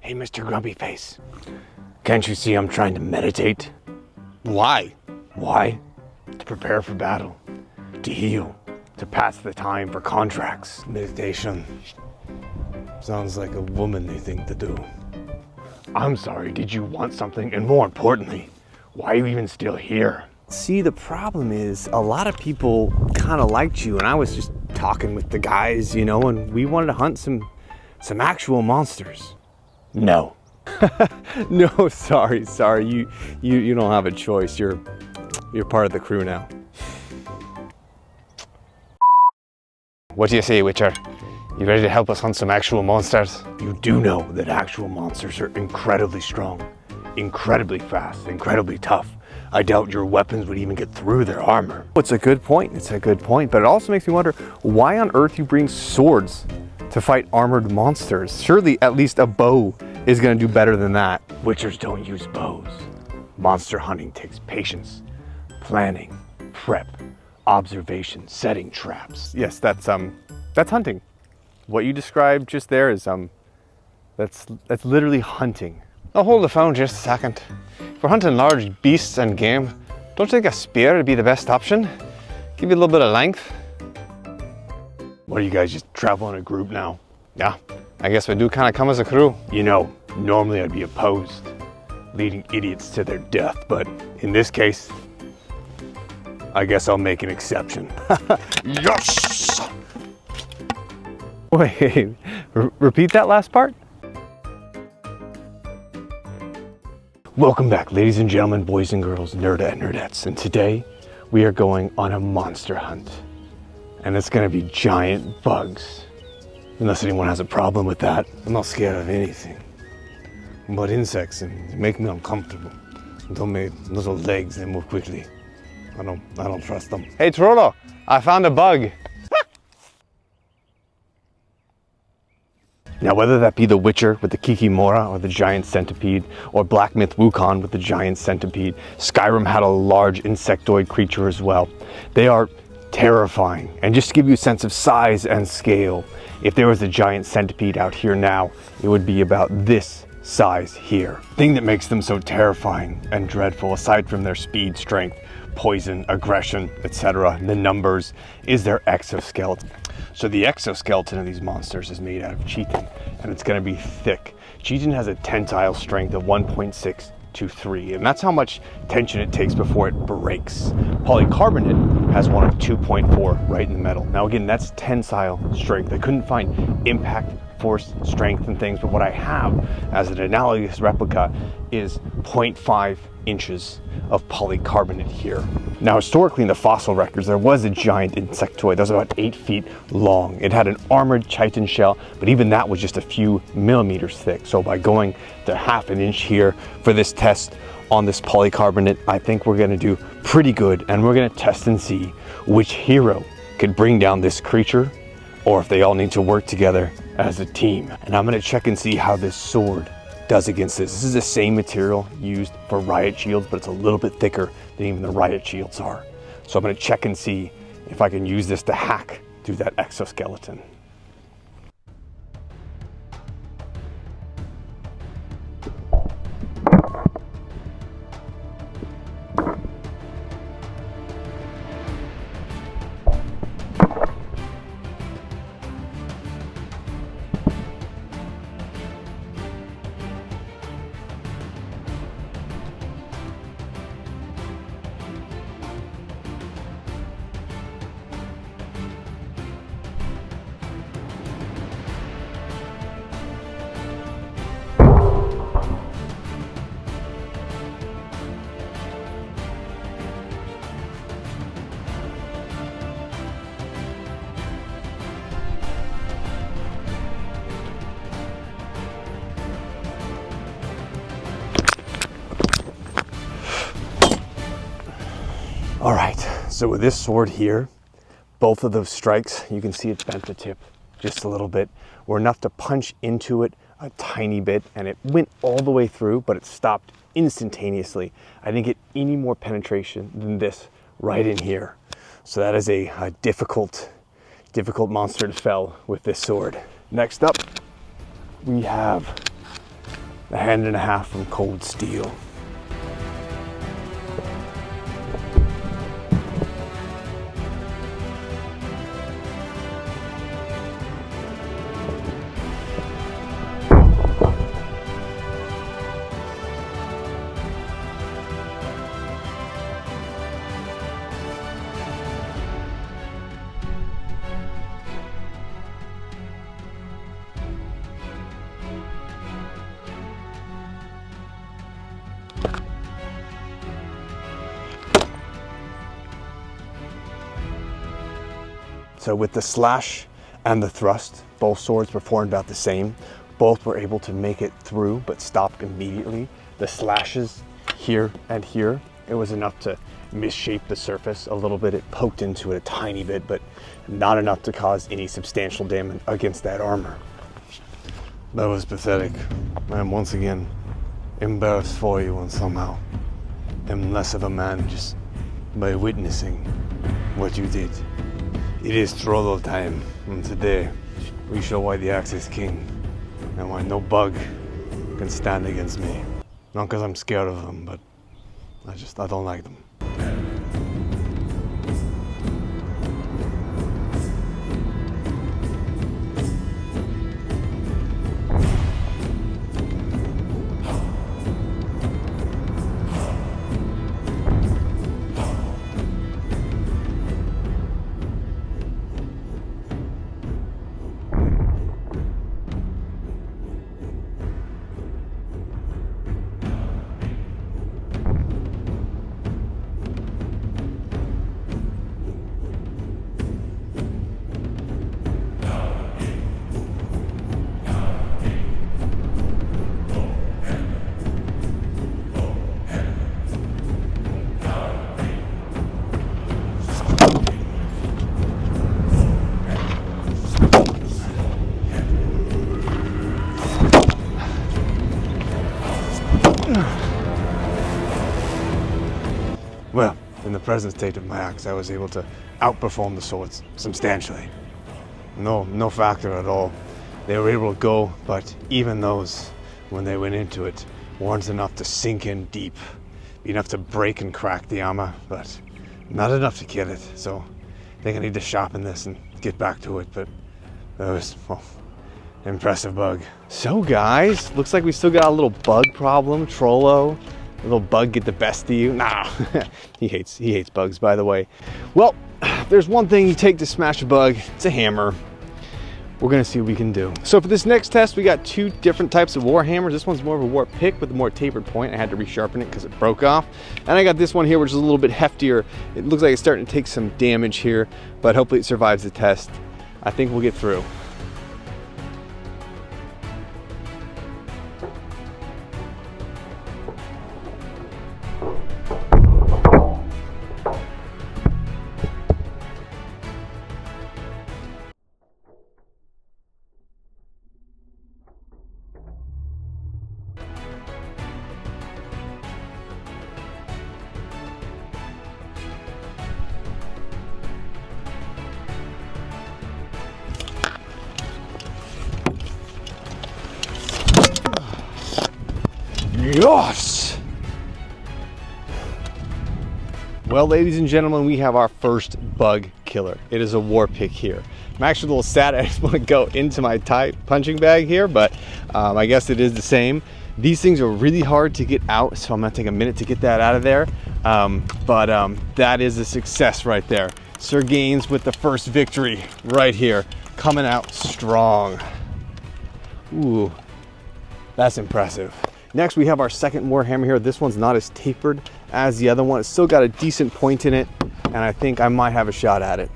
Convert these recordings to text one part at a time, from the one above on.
Hey, Mr. Grumpy Face. Can't you see I'm trying to meditate? Why? Why? To prepare for battle. To heal. To pass the time for contracts. Meditation. Sounds like a womanly thing to do. I'm sorry, did you want something? And more importantly, why are you even still here? See, the problem is a lot of people kind of liked you, and I was just talking with the guys, you know, and we wanted to hunt some actual monsters. No. No, sorry. You don't have a choice. You're part of the crew now. What do you say, Witcher? You ready to help us hunt some actual monsters? You do know that actual monsters are incredibly strong, incredibly fast, incredibly tough. I doubt your weapons would even get through their armor. It's a good point, but it also makes me wonder why on earth you bring swords to fight armored monsters. Surely at least a bow is gonna do better than that. Witchers don't use bows. Monster hunting takes patience, planning, prep, observation, setting traps. Yes, that's hunting. What you described just there is that's literally hunting. Oh, hold the phone just a second. If we're hunting large beasts and game, don't you think a spear would be the best option? Give you a little bit of length. What, do you guys just travel in a group now? Yeah, I guess we do kind of come as a crew. You know, normally I'd be opposed, leading idiots to their death, but in this case, I guess I'll make an exception. Yes! Wait, repeat that last part? Welcome back, ladies and gentlemen, boys and girls, nerda and nerdettes, and today we are going on a monster hunt. And it's gonna be giant bugs. Unless anyone has a problem with that. I'm not scared of anything but insects, and they make me uncomfortable. Don't make little legs, they move quickly. I don't trust them. Hey Trollo, I found a bug. Now, whether that be the Witcher with the Kikimora or the giant centipede, or Black Myth Wukong with the giant centipede, Skyrim had a large insectoid creature as well. They are terrifying. And just to give you a sense of size and scale, if there was a giant centipede out here now, it would be about this size here. The thing that makes them so terrifying and dreadful, aside from their speed, strength, poison, aggression, etc., the numbers, is their exoskeleton. So the exoskeleton of these monsters is made out of chitin, and it's going to be thick. Chitin has a tensile strength of 1.623, and that's how much tension it takes before it breaks. Polycarbonate has one of 2.4 right in the middle. Now again, that's tensile strength. I couldn't find impact, force, strength, and things, but what I have as an analogous replica is 0.5 inches of polycarbonate here. Now, historically in the fossil records, there was a giant insectoid that was about 8 feet long. It had an armored chitin shell, but even that was just a few millimeters thick. So by going to half an inch here for this test on this polycarbonate, I think we're gonna do pretty good, and we're gonna test and see which hero could bring down this creature, or if they all need to work together as a team. And I'm gonna check and see how this sword does against this. This is the same material used for riot shields, but it's a little bit thicker than even the riot shields are. So I'm gonna check and see if I can use this to hack through that exoskeleton. All right, so with this sword here, both of those strikes, you can see it bent the tip just a little bit, were enough to punch into it a tiny bit, and it went all the way through, but it stopped instantaneously. I didn't get any more penetration than this right in here. So that is a difficult monster to fell with this sword. Next up, we have a hand and a half from cold steel. So with the slash and the thrust, both swords performed about the same. Both were able to make it through, but stopped immediately. The slashes here and here, it was enough to misshape the surface a little bit. It poked into it a tiny bit, but not enough to cause any substantial damage against that armor. That was pathetic. I am once again embarrassed for you, and somehow am less of a man just by witnessing what you did. It is Trollo time, and today we show why the axe is king and why no bug can stand against me. Not because I'm scared of them, but I don't like them. Well, in the present state of my axe, I was able to outperform the swords substantially. No factor at all. They were able to go, but even those, when they went into it, weren't enough to sink in deep. Be enough to break and crack the armor, but not enough to kill it. So I think I need to sharpen this and get back to it, but that was, well, impressive bug. So guys, looks like we still got a little bug problem. Trollo, a little bug get the best of you. Nah, he hates bugs, by the way. Well, there's one thing you take to smash a bug, it's a hammer. We're gonna see what we can do. So for this next test, we got two different types of Warhammers. This one's more of a war pick with a more tapered point. I had to resharpen it because it broke off. And I got this one here, which is a little bit heftier. It looks like it's starting to take some damage here, but hopefully it survives the test. I think we'll get through. Yes! Well, ladies and gentlemen, we have our first bug killer. It is a war pick here. I'm actually a little sad. I just want to go into my tight punching bag here, but I guess it is the same. These things are really hard to get out, so I'm gonna take a minute to get that out of there. That is a success right there. Sir Gaines with the first victory right here, coming out strong. Ooh, that's impressive. Next, we have our second Warhammer here. This one's not as tapered as the other one. It's still got a decent point in it, and I think I might have a shot at it.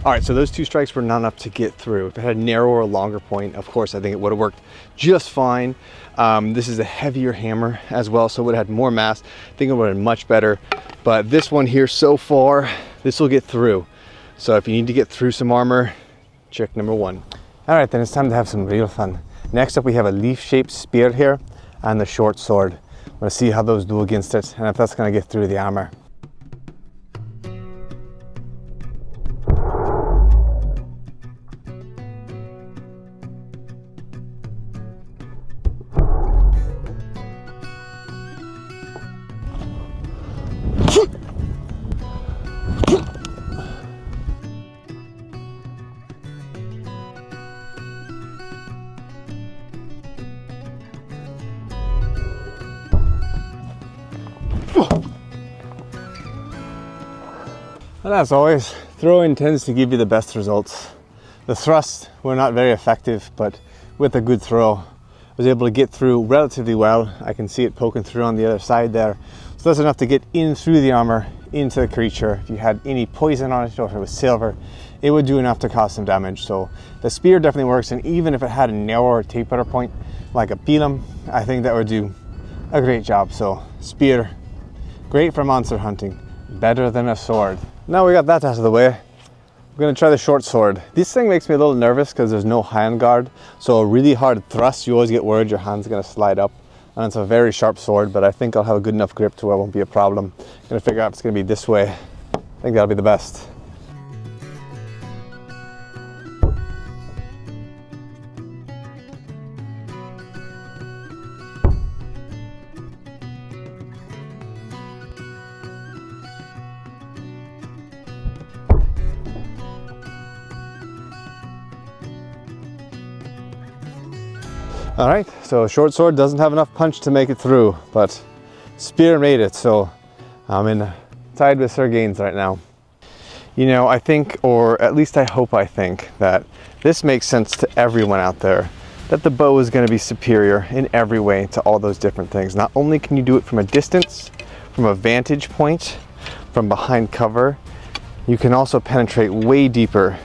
All right, so those 2 strikes were not enough to get through. If it had a narrower or longer point, of course, I think it would have worked just fine. This is a heavier hammer as well, so it would have had more mass. I think it would have been much better. But this one here so far, this will get through. So if you need to get through some armor, trick number 1. All right, then it's time to have some real fun. Next up, we have a leaf-shaped spear here and the short sword. I'm gonna see how those do against it and if that's gonna get through the armor. And as always, throwing tends to give you the best results. The thrusts were not very effective, but with a good throw, I was able to get through relatively well. I can see it poking through on the other side there. So that's enough to get in through the armor, into the creature. If you had any poison on it or if it was silver, it would do enough to cause some damage. So the spear definitely works, and even if it had a narrower taper point, like a pilum, I think that would do a great job. So spear, great for monster hunting, better than a sword. Now we got that out of the way, I'm gonna try the short sword. This thing makes me a little nervous because there's no hand guard. So a really hard thrust, you always get worried your hand's gonna slide up. And it's a very sharp sword, but I think I'll have a good enough grip to where it won't be a problem. I'm gonna figure out if it's gonna be this way. I think that'll be the best. All right, so short sword doesn't have enough punch to make it through, but spear made it, so I'm tied with Sir Gaines right now. You know, I think, or at least I hope I think, that this makes sense to everyone out there, that the bow is going to be superior in every way to all those different things. Not only can you do it from a distance, from a vantage point, from behind cover, you can also penetrate way deeper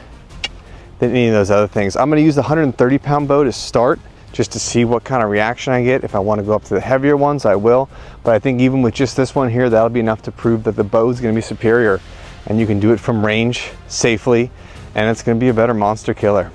than any of those other things. I'm going to use the 130-pound bow to start, just to see what kind of reaction I get. If I want to go up to the heavier ones, I will. But I think even with just this one here, that'll be enough to prove that the bow is going to be superior. And you can do it from range safely, and it's going to be a better monster killer.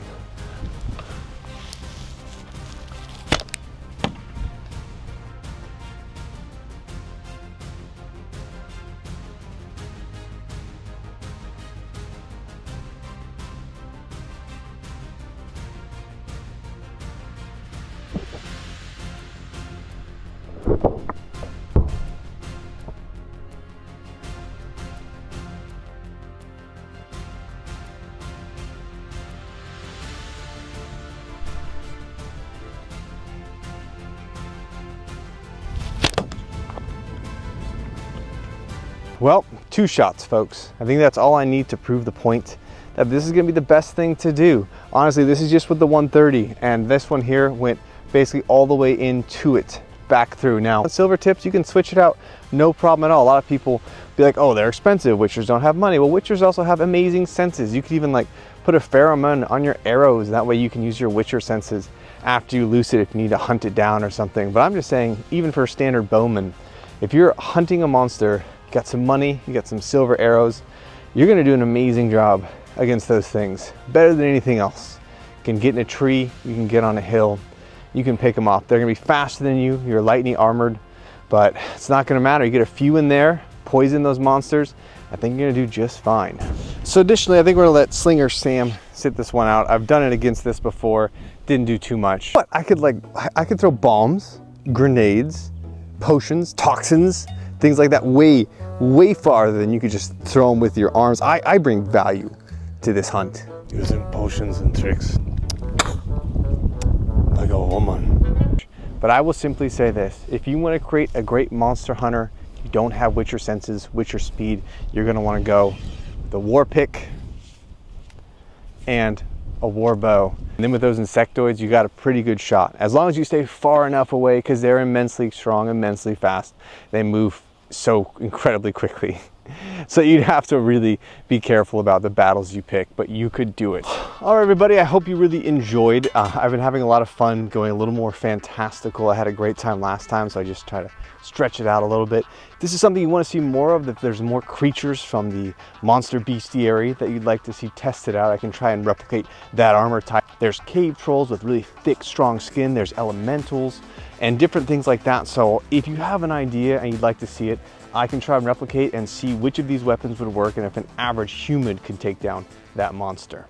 Well, 2 shots, folks. I think that's all I need to prove the point that this is gonna be the best thing to do. Honestly, this is just with the 130, and this one here went basically all the way into it, back through. Now, silver tips, you can switch it out, no problem at all. A lot of people be like, oh, they're expensive, witchers don't have money. Well, witchers also have amazing senses. You could even like put a pheromone on your arrows, that way you can use your witcher senses after you loose it if you need to hunt it down or something. But I'm just saying, even for a standard bowman, if you're hunting a monster, got some money, you got some silver arrows, you're gonna do an amazing job against those things. Better than anything else. You can get in a tree, you can get on a hill, you can pick them off. They're gonna be faster than you, you're lightly armored, but it's not gonna matter. You get a few in there, poison those monsters, I think you're gonna do just fine. So additionally, I think we're gonna let Slinger Sam sit this one out. I've done it against this before, didn't do too much. But I could throw bombs, grenades, potions, toxins, things like that way farther than you could just throw them with your arms. I bring value to this hunt. Using potions and tricks like a woman. But I will simply say this, if you want to create a great monster hunter, you don't have witcher senses, witcher speed, you're gonna want to go the war pick and a war bow. And then with those insectoids, you got a pretty good shot. As long as you stay far enough away, because they're immensely strong, immensely fast. They move so incredibly quickly. So you'd have to really be careful about the battles you pick, but you could do it. All right, everybody, I hope you really enjoyed. I've been having a lot of fun going a little more fantastical. I had a great time last time, so I just try to stretch it out a little bit. If this is something you want to see more of, if there's more creatures from the monster bestiary that you'd like to see tested out, I can try and replicate that armor type. There's cave trolls with really thick, strong skin. There's elementals and different things like that. So if you have an idea and you'd like to see it, I can try and replicate and see which of these weapons would work and if an average human could take down that monster.